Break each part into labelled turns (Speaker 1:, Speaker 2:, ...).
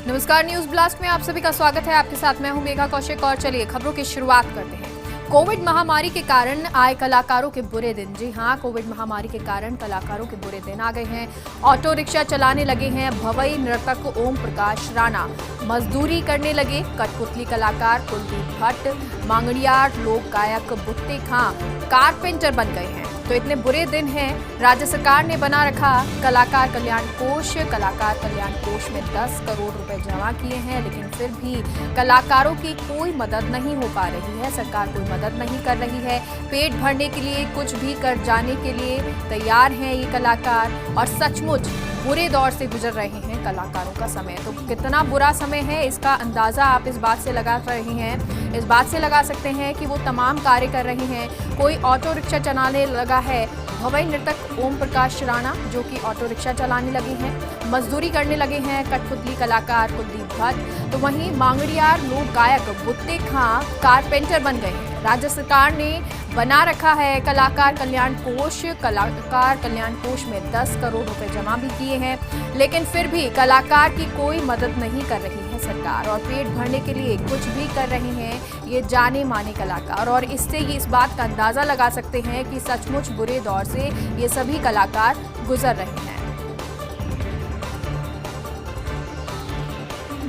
Speaker 1: नमस्कार, news blast में आप सभी का स्वागत है। आपके साथ मैं हूं मेघा कौशिक और चलिए खबरों की शुरुआत करते हैं। कोविड महामारी के कारण आए कलाकारों के बुरे दिन। जी हां, कोविड महामारी के कारण कलाकारों के बुरे दिन आ गए हैं। ऑटो रिक्शा चलाने लगे हैं भवई नर्तक ओम प्रकाश राणा, मजदूरी करने लगे कठपुतली कलाकार कुलदीप भट्ट, मांगड़ियार लोक गायक बुट्टे खां कारपेंटर बन गए हैं। तो इतने बुरे दिन हैं, राज्य सरकार ने बना रखा कलाकार कल्याण कोष। कलाकार कल्याण कोष में 10 करोड़ रुपए जमा किए हैं, लेकिन फिर भी कलाकारों की कोई मदद नहीं हो पा रही है। सरकार कोई मदद नहीं कर रही है। पेट भरने के लिए कुछ भी कर जाने के लिए तैयार हैं ये कलाकार, और सचमुच बुरे दौर से गुजर रहे हैं कलाकारों का समय। तो कितना बुरा समय है इसका अंदाजा आप इस बात से लगा रहे हैं, इस बात से लगा सकते हैं कि वो तमाम कार्य कर रहे हैं। कोई ऑटो रिक्शा चलाने लगा है भवई नर्तक ओम प्रकाश राणा, जो कि ऑटो रिक्शा चलाने लगे हैं। मजदूरी करने लगे हैं कठपुतली कलाकार कुलदीप भट्ट, तो वहीं मांगड़ियार लोक गायक बुट्टे खां कारपेंटर बन गए हैं। राज्य सरकार ने बना रखा है कलाकार कल्याण कोष। कलाकार कल्याण कोष में 10 करोड़ रुपए जमा भी किए हैं, लेकिन फिर भी कलाकार की कोई मदद नहीं कर रही है सरकार, और पेट भरने के लिए कुछ भी कर रहे हैं ये जाने माने कलाकार। और इससे ये इस बात का अंदाजा लगा सकते हैं कि सचमुच बुरे दौर से ये सभी कलाकार गुजर रहे हैं।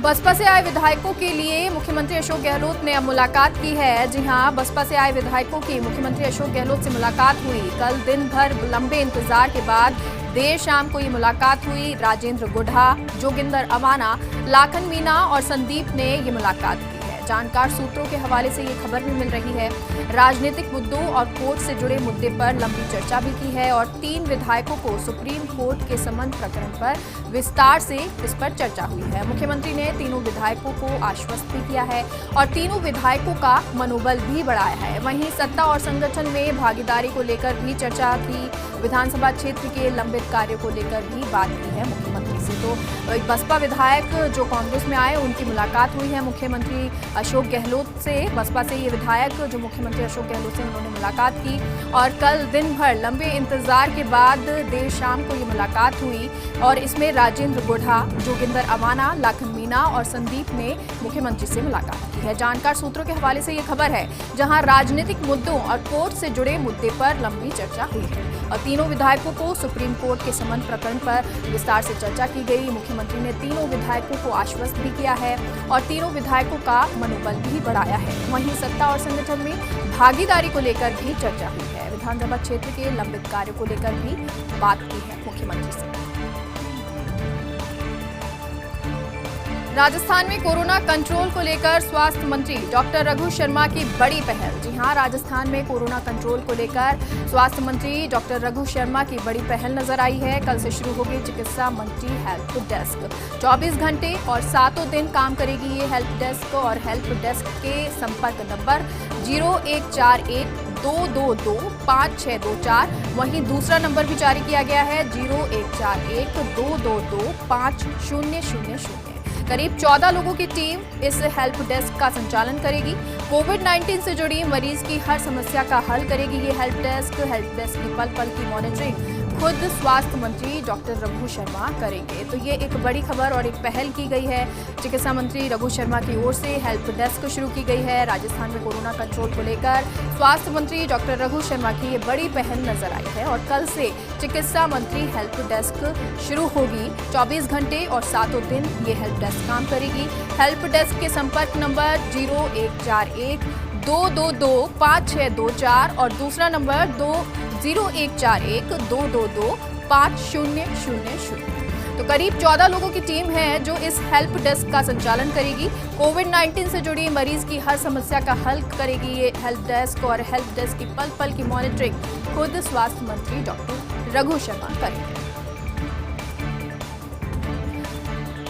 Speaker 1: बसपा से आए विधायकों के लिए मुख्यमंत्री अशोक गहलोत ने अब मुलाकात की है। जी हां, बसपा से आए विधायकों की मुख्यमंत्री अशोक गहलोत से मुलाकात हुई। कल दिन भर लंबे इंतजार के बाद देर शाम को ये मुलाकात हुई। राजेंद्र गुढ़ा, जोगिंदर अवाना, लाखन मीना और संदीप ने ये मुलाकात की है। जानकार सूत्रों के हवाले से ये खबर भी मिल रही है। राजनीतिक मुद्दों और कोर्ट से जुड़े मुद्दे पर लंबी चर्चा भी की है, और 3 विधायकों को सुप्रीम कोर्ट के समन प्रकरण पर विस्तार से इस पर चर्चा हुई है। मुख्यमंत्री ने तीनों विधायकों को आश्वस्त भी किया है और तीनों विधायकों का मनोबल भी बढ़ाया है। वहीं सत्ता और संगठन में भागीदारी को लेकर भी चर्चा की। विधानसभा क्षेत्र के लंबित कार्यों को लेकर भी बात की है मुख्यमंत्री से। तो एक बसपा विधायक जो कांग्रेस में आए उनकी मुलाकात हुई है मुख्यमंत्री अशोक गहलोत से। बसपा से ये विधायक जो मुख्यमंत्री अशोक गहलोत से उन्होंने मुलाकात की, और कल दिन भर लंबे इंतजार के बाद देर शाम को ये मुलाकात हुई, और इसमें राजेंद्र गुढ़ा, जोगिंदर अवाना, लाखन मीना और संदीप ने मुख्यमंत्री से मुलाकात की है। जानकार सूत्रों के हवाले से ये खबर है, जहां राजनीतिक मुद्दों और कोर्ट से जुड़े मुद्दे पर लंबी चर्चा हुई है, और तीनों विधायकों को सुप्रीम कोर्ट के समन प्रकरण पर विस्तार से चर्चा की गई। मुख्यमंत्री ने तीनों विधायकों को आश्वस्त भी किया है और तीनों विधायकों का मनोबल भी बढ़ाया है। वहीं सत्ता और संगठन में भागीदारी को लेकर भी चर्चा हुई है। विधानसभा क्षेत्र के लंबित कार्यों को लेकर भी बात की है मुख्यमंत्री से। राजस्थान में कोरोना कंट्रोल को लेकर स्वास्थ्य मंत्री डॉक्टर रघु शर्मा की बड़ी पहल। जी हां, राजस्थान में कोरोना कंट्रोल को लेकर स्वास्थ्य मंत्री डॉक्टर रघु शर्मा की बड़ी पहल नजर आई है। कल से शुरू होगी चिकित्सा मंत्री हेल्प डेस्क। 24 घंटे और 7 दिन काम करेगी ये हेल्प डेस्क, और हेल्प डेस्क के संपर्क नंबर 0141 222 5624। वहीं दूसरा नंबर भी जारी किया गया है 0141 222 5000। करीब 14 लोगों की टीम इस हेल्प डेस्क का संचालन करेगी। कोविड-19 से जुड़ी मरीज की हर समस्या का हल करेगी ये हेल्प डेस्क की पल पल की मॉनिटरिंग खुद स्वास्थ्य मंत्री डॉक्टर रघु शर्मा करेंगे। तो ये एक बड़ी खबर और एक पहल की गई है। चिकित्सा मंत्री रघु शर्मा की ओर से हेल्प डेस्क शुरू की गई है। राजस्थान में कोरोना कंट्रोल को लेकर स्वास्थ्य मंत्री डॉक्टर रघु शर्मा की ये बड़ी पहल नजर आई है, और कल से चिकित्सा मंत्री हेल्प डेस्क शुरू होगी। 24 घंटे और 7 दिन ये हेल्प डेस्क काम करेगी। हेल्प डेस्क के संपर्क नंबर 0141 222 5624 और दूसरा नंबर 0141 222 5000। तो करीब 14 लोगों की टीम है जो इस हेल्प डेस्क का संचालन करेगी। कोविड-19 से जुड़ी मरीज की हर समस्या का हल करेगी ये हेल्प डेस्क, और हेल्प डेस्क की पल पल की मॉनिटरिंग खुद स्वास्थ्य मंत्री डॉक्टर रघु शर्मा करेंगे।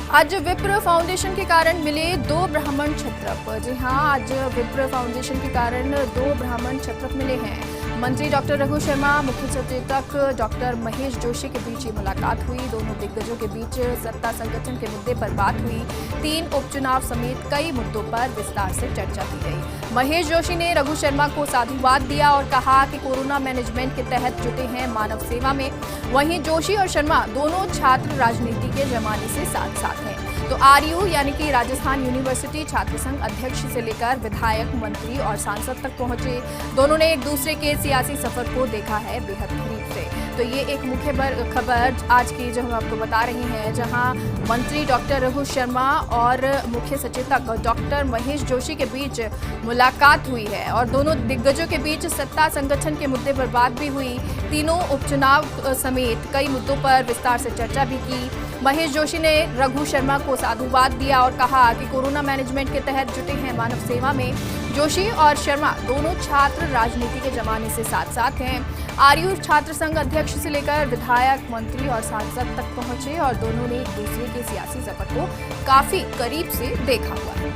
Speaker 1: आज विप्र फाउंडेशन के कारण मिले 2 ब्राह्मण क्षत्रप। जी हां, आज विप्र फाउंडेशन के कारण 2 ब्राह्मण क्षत्रप मिले हैं। मंत्री डॉक्टर रघु शर्मा, मुख्य सचेतक डॉक्टर महेश जोशी के बीच ये मुलाकात हुई। दोनों दिग्गजों के बीच सत्ता संगठन के मुद्दे पर बात हुई। 3 उपचुनाव समेत कई मुद्दों पर विस्तार से चर्चा की गई। महेश जोशी ने रघु शर्मा को साधुवाद दिया और कहा कि कोरोना मैनेजमेंट के तहत जुटे हैं मानव सेवा में। वहीं जोशी और शर्मा दोनों छात्र राजनीति के जमाने से साथ साथ हैं। तो आरयू यानी कि राजस्थान यूनिवर्सिटी छात्र संघ अध्यक्ष से लेकर विधायक, मंत्री और सांसद तक पहुंचे। दोनों ने एक दूसरे के सियासी सफर को देखा है बेहद करीब से। तो ये एक मुख्य खबर आज की जो हम आपको बता रही हैं, जहां मंत्री डॉक्टर रघु शर्मा और मुख्य सचेतक डॉक्टर महेश जोशी के बीच मुलाकात हुई है और दोनों दिग्गजों के बीच सत्ता संगठन के मुद्दे पर बात भी हुई। तीनों उपचुनाव समेत कई मुद्दों पर विस्तार से चर्चा भी की। महेश जोशी ने रघु शर्मा को साधुवाद दिया और कहा कि कोरोना मैनेजमेंट के तहत जुटे हैं मानव सेवा में। जोशी और शर्मा दोनों छात्र राजनीति के जमाने से साथ साथ हैं। आरयू छात्र संघ अध्यक्ष से लेकर विधायक, मंत्री और सांसद तक पहुंचे और दोनों ने एक दूसरे के सियासी सफर को काफी करीब से देखा हुआ है।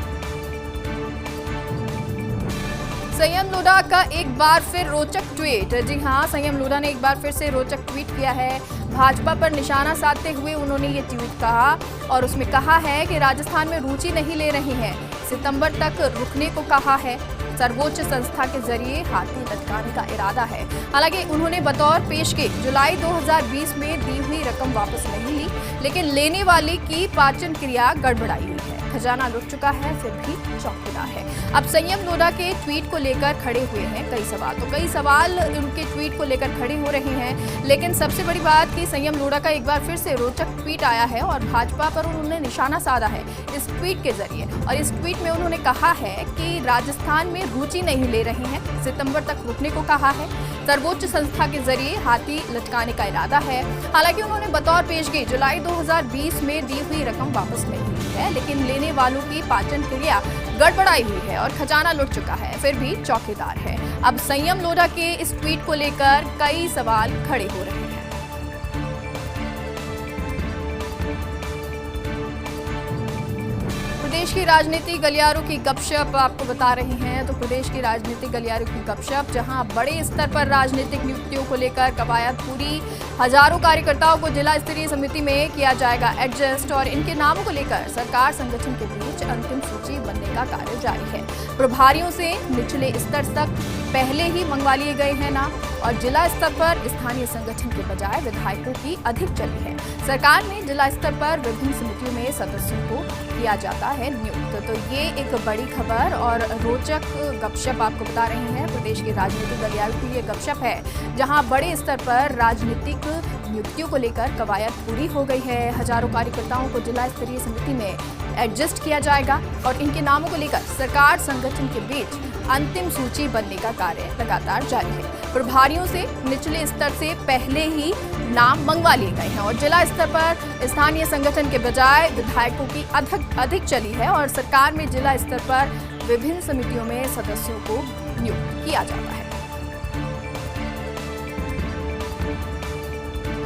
Speaker 1: संयम लोढ़ा का एक बार फिर रोचक ट्वीट। जी हां, संयम लोढ़ा ने एक बार फिर से रोचक ट्वीट किया है। भाजपा पर निशाना साधते हुए उन्होंने ये ट्वीट कहा और उसमें कहा है कि राजस्थान में रुचि नहीं ले रहे हैं, सितंबर तक रुकने को कहा है, सर्वोच्च संस्था के जरिए हाथी लटकाने का इरादा है। हालांकि उन्होंने बतौर पेश के जुलाई 2020 में दी हुई रकम वापस नहीं ली, लेकिन लेने वाले की पाचन क्रिया गड़बड़ाई हुई है। खजाना लुट चुका है, फिर भी चौकीदार है। अब संयम लोढ़ा के ट्वीट को लेकर खड़े हुए हैं कई सवाल। तो कई सवाल उनके ट्वीट को लेकर खड़े हो रहे हैं, लेकिन सबसे बड़ी बात कि संयम लोढ़ा का एक बार फिर से रोचक ट्वीट आया है और भाजपा पर उन्होंने निशाना साधा है इस ट्वीट के जरिए। और इस ट्वीट में उन्होंने कहा है कि राजस्थान में रुचि नहीं ले रहे हैं, सितंबर तक रुकने को कहा है, सर्वोच्च संस्था के जरिए हाथी लटकाने का इरादा है। हालांकि उन्होंने बतौर पेशगी जुलाई 2020 में दी हुई रकम वापस नहीं ली है, लेकिन लेने वालों की पाचन क्रिया गड़बड़ाई हुई है और खजाना लुट चुका है, फिर भी चौकीदार है। अब संयम लोढ़ा के इस ट्वीट को लेकर कई सवाल खड़े हो रहे हैं। प्रदेश की राजनीति गलियारों की गपशप आपको बता रही हैं। तो प्रदेश की राजनीतिक गलियारों की गपशप, जहां बड़े स्तर पर राजनीतिक नियुक्तियों को लेकर कवायद पूरी। हजारों कार्यकर्ताओं को जिला स्तरीय समिति में किया जाएगा एडजस्ट और इनके नामों को लेकर सरकार संगठन के बीच अंतिम सूची बनने का कार्य जारी है। प्रभारियों से निचले स्तर तक पहले ही मंगवा लिए गए हैं नाम और जिला स्तर पर स्थानीय संगठन के बजाय विधायकों की अधिक चली है। सरकार में जिला स्तर पर विभिन्न समितियों में सदस्यों को किया जाता है नियुक्त। तो ये एक बड़ी खबर और रोचक गपशप आपको बता रही है। प्रदेश की राजनीतिक गलियारों की ये गपशप है, जहां बड़े स्तर पर राजनीतिक नियुक्तियों को लेकर कवायद पूरी हो गई है। हजारों कार्यकर्ताओं को जिला स्तरीय समिति में एडजस्ट किया जाएगा और इनके नामों को लेकर सरकार संगठन के बीच अंतिम सूची बनने का कार्य लगातार जारी है। प्रभारियों से निचले स्तर से पहले ही नाम मंगवा लिए गए हैं और जिला स्तर पर स्थानीय संगठन के बजाय विधायकों की अधिक चली है और सरकार में जिला स्तर पर विभिन्न समितियों में सदस्यों को नियुक्त किया जाता है।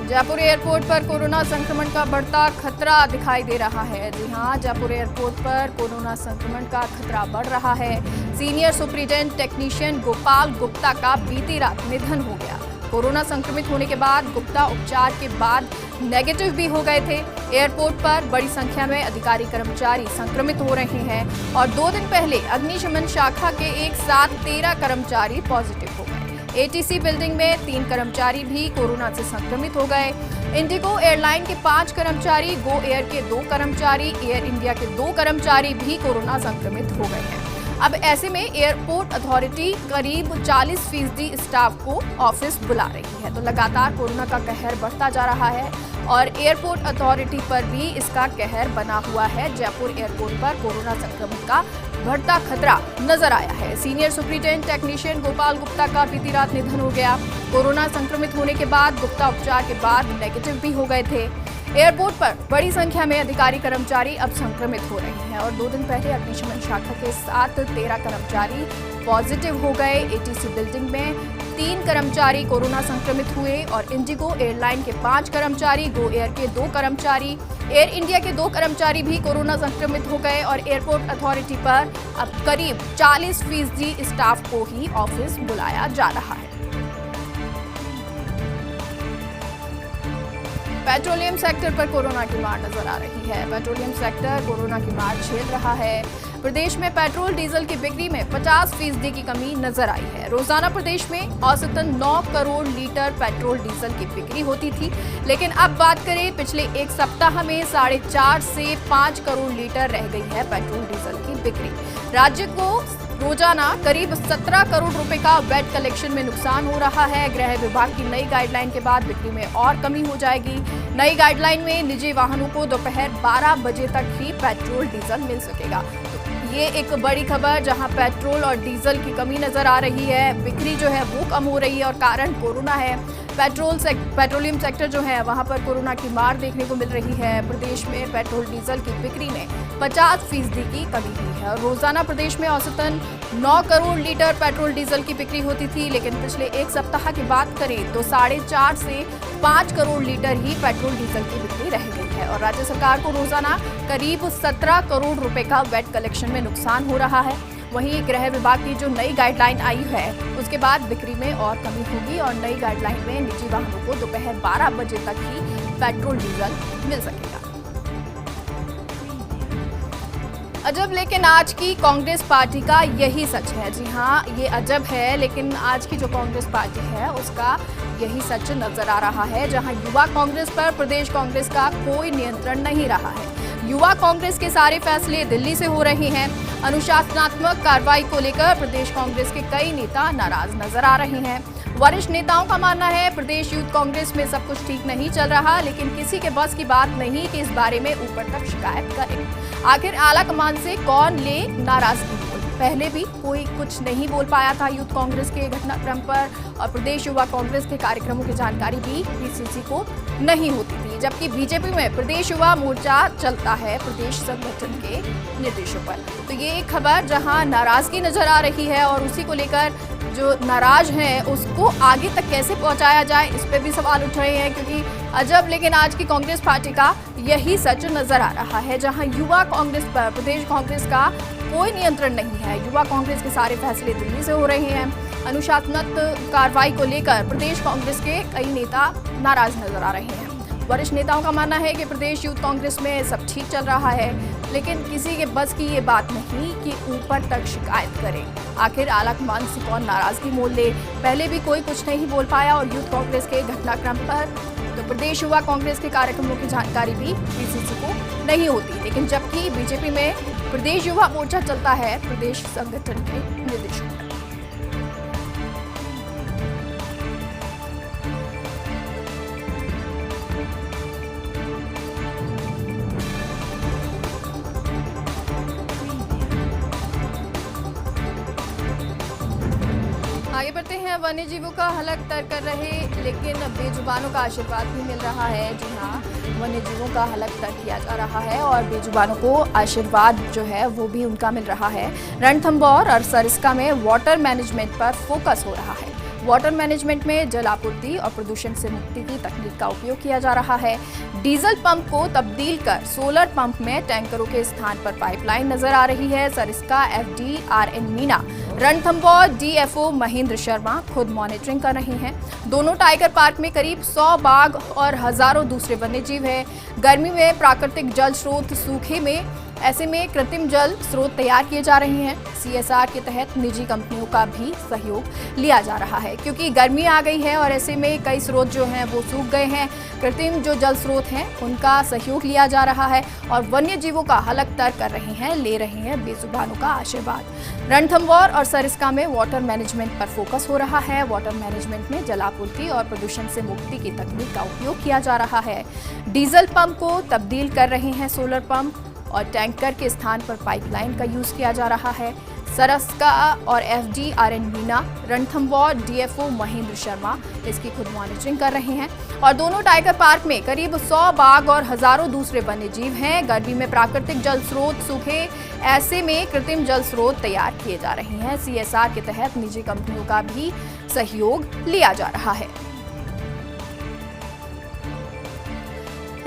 Speaker 1: जयपुर एयरपोर्ट पर कोरोना संक्रमण का बढ़ता खतरा दिखाई दे रहा है। जी हां, जयपुर एयरपोर्ट पर कोरोना संक्रमण का खतरा बढ़ रहा है। Senior superintendent technician Gopal Gupta का बीती रात निधन हो गया। कोरोना संक्रमित होने के बाद गुप्ता उपचार के बाद नेगेटिव भी हो गए थे। एयरपोर्ट पर बड़ी संख्या में अधिकारी कर्मचारी संक्रमित हो रहे हैं और 2 दिन पहले अग्निशमन शाखा के एक साथ 13 कर्मचारी पॉजिटिव हो गए। एटीसी बिल्डिंग में 3 कर्मचारी भी कोरोना से संक्रमित हो गए। इंडिगो एयरलाइन के 5 कर्मचारी, गो एयर के 2 कर्मचारी, एयर इंडिया के 2 कर्मचारी भी कोरोना संक्रमित हो गए हैं। अब ऐसे में एयरपोर्ट अथॉरिटी करीब 40% स्टाफ को ऑफिस बुला रही है। तो लगातार कोरोना का कहर बढ़ता जा रहा है और एयरपोर्ट अथॉरिटी पर भी इसका कहर बना हुआ है। जयपुर एयरपोर्ट पर कोरोना संक्रमण का बढ़ता खतरा नजर आया है। Senior superintendent technician Gopal Gupta का बीती रात निधन हो गया। कोरोना संक्रमित होने के बाद गुप्ता उपचार के बाद नेगेटिव भी हो गए थे। एयरपोर्ट पर बड़ी संख्या में अधिकारी कर्मचारी अब संक्रमित हो रहे हैं और 2 दिन पहले अग्निशमन शाखा के साथ 13 कर्मचारी पॉजिटिव हो गए। एटीसी बिल्डिंग में 3 कर्मचारी कोरोना संक्रमित हुए और इंडिगो एयरलाइन के 5 कर्मचारी, गो एयर के 2 कर्मचारी, एयर इंडिया के 2 कर्मचारी भी कोरोना संक्रमित हो गए और एयरपोर्ट अथॉरिटी पर अब करीब 40% स्टाफ को ही ऑफिस बुलाया जा रहा है। पेट्रोलियम सेक्टर पर कोरोना की मार नजर आ रही है। पेट्रोलियम सेक्टर कोरोना की मार झेल रहा है। प्रदेश में पेट्रोल डीजल की बिक्री में 50% की कमी नजर आई है। रोजाना प्रदेश में औसतन 9 करोड़ लीटर पेट्रोल डीजल की बिक्री होती थी, लेकिन अब बात करें पिछले एक सप्ताह में 4.5 से 5 करोड़ लीटर रह गई है पेट्रोल डीजल की बिक्री। राज्य को रोजाना करीब 17 करोड़ रुपए का वैट कलेक्शन में नुकसान हो रहा है। गृह विभाग की नई गाइडलाइन के बाद बिक्री में और कमी हो जाएगी। नई गाइडलाइन में निजी वाहनों को दोपहर 12 बजे तक ही पेट्रोल डीजल मिल सकेगा। ये एक बड़ी खबर, जहां पेट्रोल और डीजल की कमी नजर आ रही है, बिक्री जो है वो कम हो रही है और कारण कोरोना है। पेट्रोलियम सेक्टर जो है वहां पर कोरोना की मार देखने को मिल रही है। प्रदेश में पेट्रोल डीजल की बिक्री में 50% की कमी हुई है और रोजाना प्रदेश में औसतन 9 करोड़ लीटर पेट्रोल डीजल की बिक्री होती थी, लेकिन पिछले एक सप्ताह की बात करें तो 4.5 से 5 करोड़ लीटर ही पेट्रोल डीजल की बिक्री रह गई है और राज्य सरकार को रोजाना करीब 17 करोड़ रुपए का वैट कलेक्शन में नुकसान हो रहा है। वहीं गृह विभाग की जो नई गाइडलाइन आई है उसके बाद बिक्री में और कमी होगी और नई गाइडलाइन में निजी वाहनों को दोपहर 12 बजे तक ही पेट्रोल डीजल मिल सकेगा। अजब लेकिन आज की कांग्रेस पार्टी का यही सच है। जी हाँ, ये अजब है, लेकिन आज की जो कांग्रेस पार्टी है उसका यही सच नजर आ रहा है, जहां युवा कांग्रेस पर प्रदेश कांग्रेस का कोई नियंत्रण नहीं रहा है। युवा कांग्रेस के सारे फैसले दिल्ली से हो रहे हैं। अनुशासनात्मक कार्रवाई को लेकर प्रदेश कांग्रेस के कई नेता नाराज नजर आ रहे हैं। वरिष्ठ नेताओं का मानना है प्रदेश यूथ कांग्रेस में सब कुछ ठीक नहीं चल रहा, लेकिन किसी के बस की बात नहीं कि इस बारे में ऊपर तक शिकायत करें। आखिर आला कमान से कौन ले नाराजगी? पहले भी कोई कुछ नहीं बोल पाया था यूथ कांग्रेस के घटनाक्रम पर और प्रदेश युवा कांग्रेस के कार्यक्रमों की जानकारी भी पीसीसी को नहीं होती थी, जबकि बीजेपी में प्रदेश युवा मोर्चा चलता है प्रदेश संगठन के निर्देशों पर। तो ये एक खबर जहां नाराजगी नजर आ रही है और उसी को लेकर जो नाराज हैं उसको आगे तक कैसे पहुंचाया जाए, इस पे भी सवाल उठ रहे हैं, क्योंकि अजब लेकिन आज की कांग्रेस पार्टी का यही सच नजर आ रहा है, जहां युवा कांग्रेस पर प्रदेश कांग्रेस का कोई नियंत्रण नहीं है। युवा कांग्रेस के सारे फैसले दिल्ली से हो रहे हैं। अनुशासनात्मक कार्रवाई को लेकर प्रदेश कांग्रेस के कई नेता नाराज नजर आ रहे हैं। वरिष्ठ नेताओं का मानना है कि प्रदेश यूथ कांग्रेस में सब ठीक चल रहा है, लेकिन किसी के बस की ये बात नहीं कि ऊपर तक शिकायत करें। आखिर आला कमान से कौन नाराजगी मोल ले? पहले भी कोई कुछ नहीं बोल पाया और यूथ कांग्रेस के घटनाक्रम पर तो प्रदेश युवा कांग्रेस के कार्यक्रमों की जानकारी भी पीसीसी को नहीं होती, लेकिन जबकि बीजेपी में प्रदेश युवा मोर्चा चलता है प्रदेश संगठन के निर्देशों पर। आगे बढ़ते हैं। वन्य जीवों का हलक तर कर रहे लेकिन बेजुबानों का आशीर्वाद भी मिल रहा है। जी हाँ, वन्य जीवों का हलक तर किया जा रहा है और बेजुबानों को आशीर्वाद जो है वो भी उनका मिल रहा है। रणथंभौर और सरिस्का में वाटर मैनेजमेंट पर फोकस हो रहा है। वाटर मैनेजमेंट में जल आपूर्ति और प्रदूषण से मुक्ति की तकनीक का उपयोग किया जा रहा है। डीजल पंप को तब्दील कर सोलर पंप में टैंकरों के स्थान पर पाइपलाइन नजर आ रही है। सरिस्का FD-RN मीना, रणथंभौर DFO महेंद्र शर्मा खुद मॉनिटरिंग कर रहे हैं। दोनों टाइगर पार्क में करीब 100 बाघ और हजारों दूसरे वन्यजीव हैं। गर्मी में प्राकृतिक जल स्रोत सूखे में, ऐसे में कृत्रिम जल स्रोत तैयार किए जा रहे हैं। CSR के तहत निजी कंपनियों का भी सहयोग लिया जा रहा है, क्योंकि गर्मी आ गई है और ऐसे में कई स्रोत जो हैं वो सूख गए हैं। कृत्रिम जो जल स्रोत हैं उनका सहयोग लिया जा रहा है और वन्य जीवों का हलक तर कर रहे हैं, ले रहे हैं बेजुबानों का आशीर्वाद। रणथंभौर और सरिस्का में वाटर मैनेजमेंट पर फोकस हो रहा है। वाटर मैनेजमेंट में जलापूर्ति और प्रदूषण से मुक्ति की तकनीक का उपयोग किया जा रहा है। डीजल पंप को तब्दील कर रहे हैं सोलर पंप और टैंकर के स्थान पर पाइपलाइन का यूज किया जा रहा है। सरिस्का और FD-RN मीना, रणथंभौर DFO महेंद्र शर्मा इसकी खुद मॉनिटरिंग कर रहे हैं और दोनों टाइगर पार्क में करीब 100 बाघ और हजारों दूसरे वन्यजीव हैं। गर्मी में प्राकृतिक जल स्रोत सूखे, ऐसे में कृत्रिम जल स्रोत तैयार किए जा रहे हैं। CSR के तहत निजी कंपनियों का भी सहयोग लिया जा रहा है।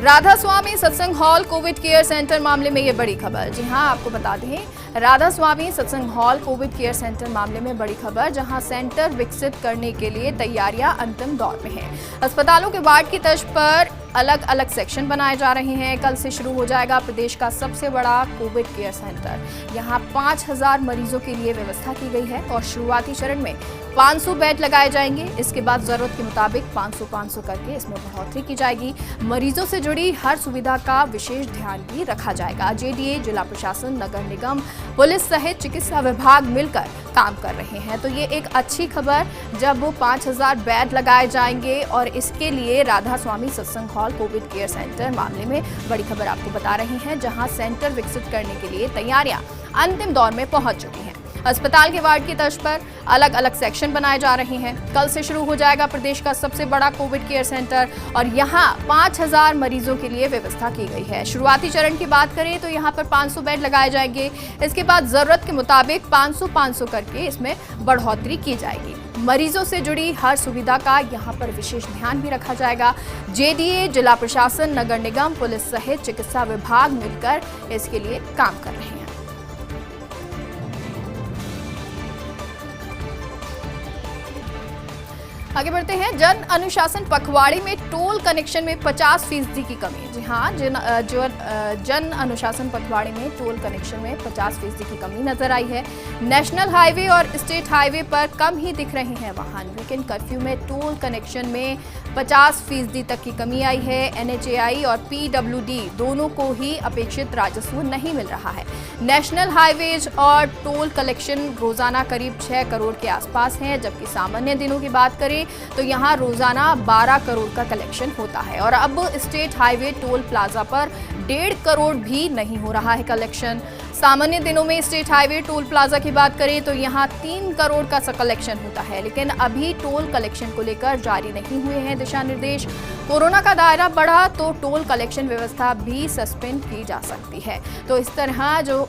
Speaker 1: राधा स्वामी सत्संग हॉल कोविड केयर सेंटर मामले में ये बड़ी खबर। जी हां, आपको बता दें, राधा स्वामी सत्संग हॉल कोविड केयर सेंटर मामले में बड़ी खबर, जहां सेंटर विकसित करने के लिए तैयारियां अंतिम दौर में हैं। अस्पतालों के वार्ड की तर्ज पर अलग अलग सेक्शन बनाए जा रहे हैं। कल से शुरू हो जाएगा प्रदेश का सबसे बड़ा कोविड केयर सेंटर। यहाँ 5000 मरीजों के लिए व्यवस्था की गई है और शुरुआती चरण में 500 बेड लगाए जाएंगे। इसके बाद जरूरत के मुताबिक 500 करके इसमें बढ़ोतरी की जाएगी। मरीजों से जुड़ी हर सुविधा का विशेष ध्यान भी रखा जाएगा। जेडीए, जिला प्रशासन, नगर निगम, पुलिस सहित चिकित्सा विभाग मिलकर काम कर रहे हैं। तो ये एक अच्छी खबर, जब 5000 बेड लगाए जाएंगे और इसके लिए राधा स्वामी सत्संग हॉल कोविड केयर सेंटर मामले में बड़ी खबर आपको बता रहे हैं, जहां सेंटर विकसित करने के लिए तैयारियां अंतिम दौर में पहुंच चुकी हैं। अस्पताल के वार्ड की तर्ज पर अलग अलग सेक्शन बनाए जा रहे हैं। कल से शुरू हो जाएगा प्रदेश का सबसे बड़ा कोविड केयर सेंटर और यहां 5000 मरीजों के लिए व्यवस्था की गई है। शुरुआती चरण की बात करें तो यहां पर 500 बेड लगाए जाएंगे। इसके बाद जरूरत के मुताबिक 500 करके इसमें बढ़ोतरी की जाएगी। मरीजों से जुड़ी हर सुविधा का यहां पर विशेष ध्यान भी रखा जाएगा। जेडीए, जिला प्रशासन, नगर निगम, पुलिस सहित चिकित्सा विभाग मिलकर इसके लिए काम कर रहे हैं। आगे बढ़ते हैं। जन अनुशासन पखवाड़े में टोल कनेक्शन में 50% की कमी। जी हाँ, जन अनुशासन पखवाड़े में टोल कनेक्शन में 50% की कमी नजर आई है। नेशनल हाईवे और स्टेट हाईवे पर कम ही दिख रहे हैं वाहन। वीकेंड कर्फ्यू में टोल कनेक्शन में 50% तक की कमी आई है। NHAI और PWD दोनों को ही अपेक्षित राजस्व नहीं मिल रहा है। नेशनल हाईवेज और टोल कलेक्शन रोजाना करीब 6 करोड़ के आसपास है, जबकि सामान्य दिनों की बात करें तो यहां रोजाना 12 करोड़ का कलेक्शन होता है। और अब स्टेट हाईवे टोल प्लाजा पर 1.5 करोड़ भी नहीं हो रहा है कलेक्शन। सामान्य दिनों में स्टेट हाईवे टोल प्लाजा की बात करें तो यहां 3 करोड़ का कलेक्शन होता है, लेकिन अभी टोल कलेक्शन को लेकर जारी नहीं हुए हैं दिशा निर्देश। कोरोना का दायरा बढ़ा तो टोल कलेक्शन व्यवस्था भी सस्पेंड की जा सकती है। तो इस तरह जो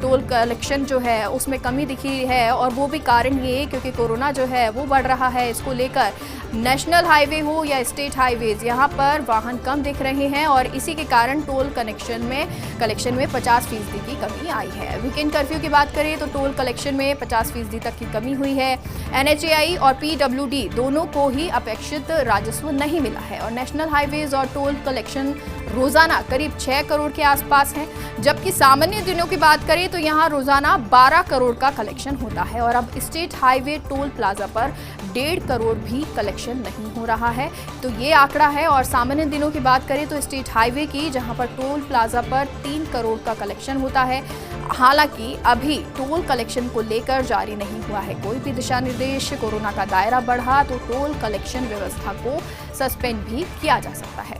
Speaker 1: टोल कलेक्शन जो है उसमें कमी दिखी है, और वो भी कारण ये क्योंकि कोरोना जो है वो बढ़ रहा है। इसको लेकर नेशनल हाईवे हो या स्टेट हाईवेज, यहाँ पर वाहन कम दिख रहे हैं और इसी के कारण टोल कलेक्शन में 50% की कमी आई है। वीकेंड कर्फ्यू की बात करें तो टोल कलेक्शन में 50% तक की कमी हुई है। NHAI और PWD दोनों को ही अपेक्षित राजस्व नहीं मिला है और नेशनल हाईवेज और टोल कलेक्शन रोजाना करीब 6 करोड़ के आसपास है, जबकि सामान्य दिनों की बात करें तो यहाँ रोजाना 12 करोड़ का कलेक्शन होता है। और अब स्टेट हाईवे टोल प्लाजा पर 1.5 करोड़ भी कलेक्शन नहीं हो रहा है। तो ये आंकड़ा है। और सामान्य दिनों की बात करें तो स्टेट हाईवे की, जहां पर टोल प्लाजा पर 3 करोड़ का कलेक्शन होता है। हालांकि अभी टोल कलेक्शन को लेकर जारी नहीं हुआ है कोई भी दिशा निर्देश। कोरोना का दायरा बढ़ा तो टोल कलेक्शन व्यवस्था को सस्पेंड भी किया जा सकता है।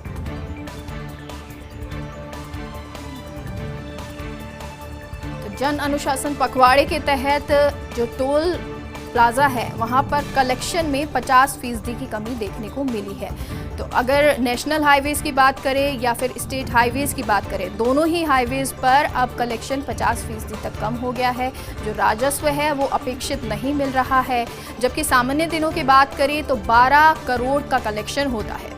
Speaker 1: तो जन अनुशासन पखवाड़े के तहत जो टोल प्लाजा है वहां पर कलेक्शन में 50% की कमी देखने को मिली है। तो अगर नेशनल हाईवेज की बात करें या फिर स्टेट हाईवेज की बात करें, दोनों ही हाईवेज पर अब कलेक्शन 50% तक कम हो गया है। जो राजस्व है वो अपेक्षित नहीं मिल रहा है, जबकि सामान्य दिनों की बात करें तो 12 करोड़ का कलेक्शन होता है।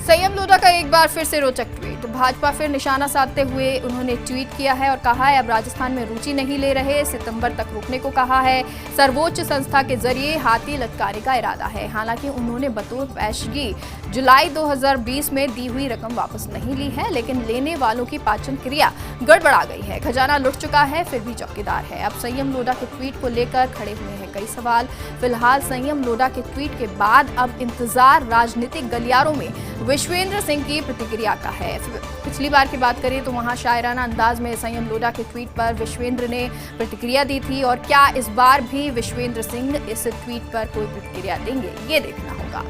Speaker 1: संयम लोढ़ा का एक बार फिर से रोचक ट्वीट। भाजपा फिर निशाना साधते हुए उन्होंने ट्वीट किया है और कहा है अब राजस्थान में रुचि नहीं ले रहे, सितंबर तक रुकने को कहा है। सर्वोच्च संस्था के जरिए हाथी लटकाने का इरादा है। हालांकि उन्होंने बतौर पेशगी जुलाई 2020 में दी हुई रकम वापस नहीं ली है, लेकिन लेने वालों की पाचन क्रिया गड़बड़ा गई है। खजाना लुट चुका है, फिर भी चौकीदार है। अब संयम लोढ़ा के ट्वीट को लेकर खड़े हुए हैं कई सवाल। फिलहाल संयम लोढ़ा के ट्वीट के बाद अब इंतजार राजनीतिक गलियारों में विश्वेंद्र सिंह की प्रतिक्रिया का है। पिछली बार की बात करें तो वहां शायराना अंदाज में संयम लोढ़ा के ट्वीट पर विश्वेंद्र ने प्रतिक्रिया दी थी, और क्या इस बार भी विश्वेंद्र सिंह इस ट्वीट पर कोई प्रतिक्रिया देंगे, ये देखना होगा।